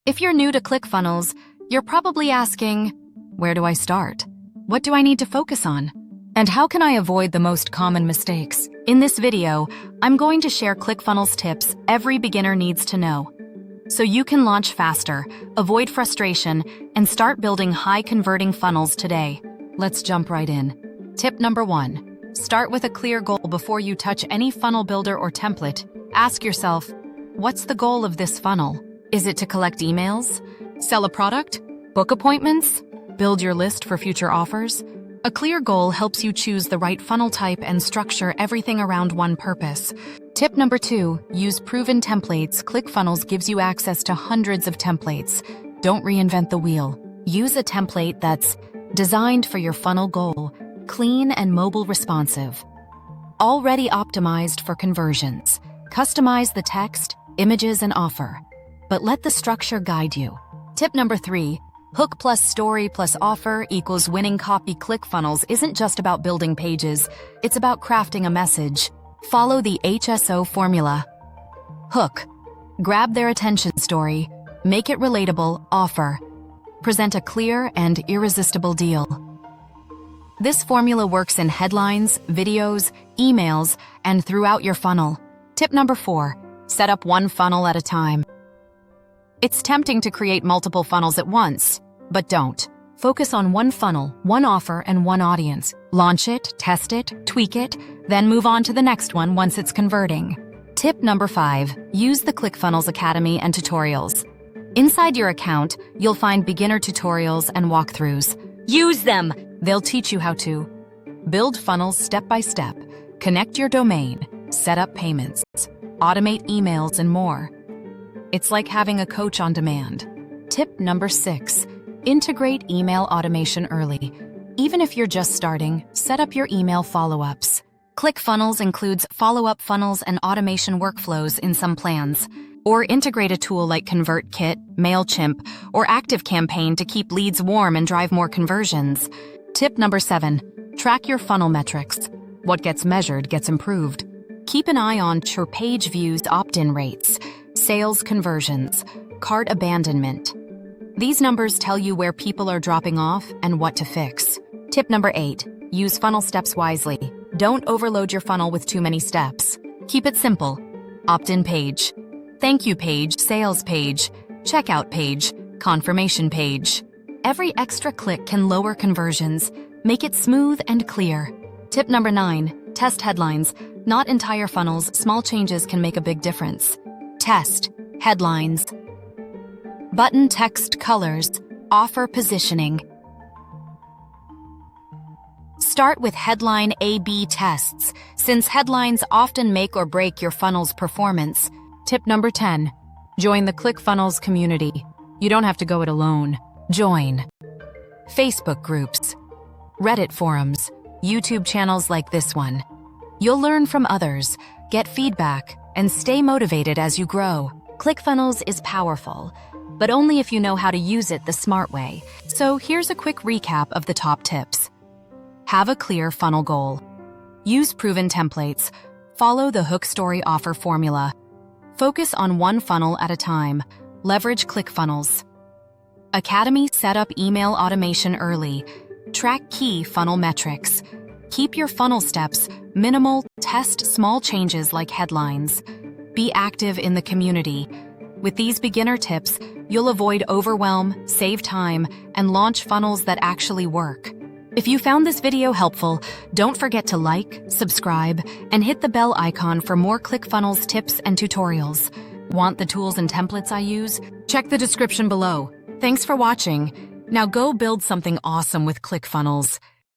If you're new to ClickFunnels, you're probably asking, where do I start? What do I need to focus on? And how can I avoid the most common mistakes? In this video, I'm going to share ClickFunnels tips every beginner needs to know, so you can launch faster, avoid frustration, and start building high-converting funnels today. Let's jump right in. Tip number 1. Start with a clear goal before you touch any funnel builder or template. Ask yourself, what's the goal of this funnel? Is it to collect emails? Sell a product? Book appointments? Build your list for future offers? A clear goal helps you choose the right funnel type and structure everything around one purpose. Tip number 2, use proven templates. ClickFunnels gives you access to hundreds of templates. Don't reinvent the wheel. Use a template that's designed for your funnel goal, clean and mobile responsive. Already optimized for conversions. Customize the text, images, and offer, but let the structure guide you. Tip number 3, hook plus story plus offer equals winning copy. ClickFunnels isn't just about building pages, it's about crafting a message. Follow the HSO formula. Hook. Grab their attention. Story. Make it relatable. Offer. Present a clear and irresistible deal. This formula works in headlines, videos, emails, and throughout your funnel. Tip number 4, set up one funnel at a time. It's tempting to create multiple funnels at once, but don't. Focus on one funnel, one offer, and one audience. Launch it, test it, tweak it, then move on to the next one once it's converting. Tip number 5, use the ClickFunnels Academy and tutorials. Inside your account, you'll find beginner tutorials and walkthroughs. Use them! They'll teach you how to build funnels step by step, connect your domain, set up payments, automate emails, and more. It's like having a coach on demand. Tip number 6, integrate email automation early. Even if you're just starting, set up your email follow-ups. ClickFunnels includes follow-up funnels and automation workflows in some plans. Or integrate a tool like ConvertKit, MailChimp, or ActiveCampaign to keep leads warm and drive more conversions. Tip number 7, track your funnel metrics. What gets measured gets improved. Keep an eye on your page views, opt-in rates, sales conversions, cart abandonment. These numbers tell you where people are dropping off and what to fix. Tip number 8, use funnel steps wisely. Don't overload your funnel with too many steps. Keep it simple. Opt-in page, thank you page, sales page, checkout page, confirmation page. Every extra click can lower conversions. Make it smooth and clear. Tip number 9, test headlines. Not entire funnels, small changes can make a big difference. Test headlines. Button text colors, offer positioning. Start with headline A/B tests, since headlines often make or break your funnel's performance. Tip number 10, join the ClickFunnels community. You don't have to go it alone. Join Facebook groups, Reddit forums, YouTube channels like this one. You'll learn from others, get feedback, and stay motivated as you grow. ClickFunnels is powerful, but only if you know how to use it the smart way. So here's a quick recap of the top tips. Have a clear funnel goal. Use proven templates. Follow the hook story offer formula. Focus on one funnel at a time. Leverage ClickFunnels Academy. Set up email automation early. Track key funnel metrics. Keep your funnel steps minimal. Test small changes like headlines. Be active in the community. With these beginner tips, you'll avoid overwhelm, save time, and launch funnels that actually work. If you found this video helpful, don't forget to like, subscribe, and hit the bell icon for more ClickFunnels tips and tutorials. Want the tools and templates I use? Check the description below. Thanks for watching. Now go build something awesome with ClickFunnels.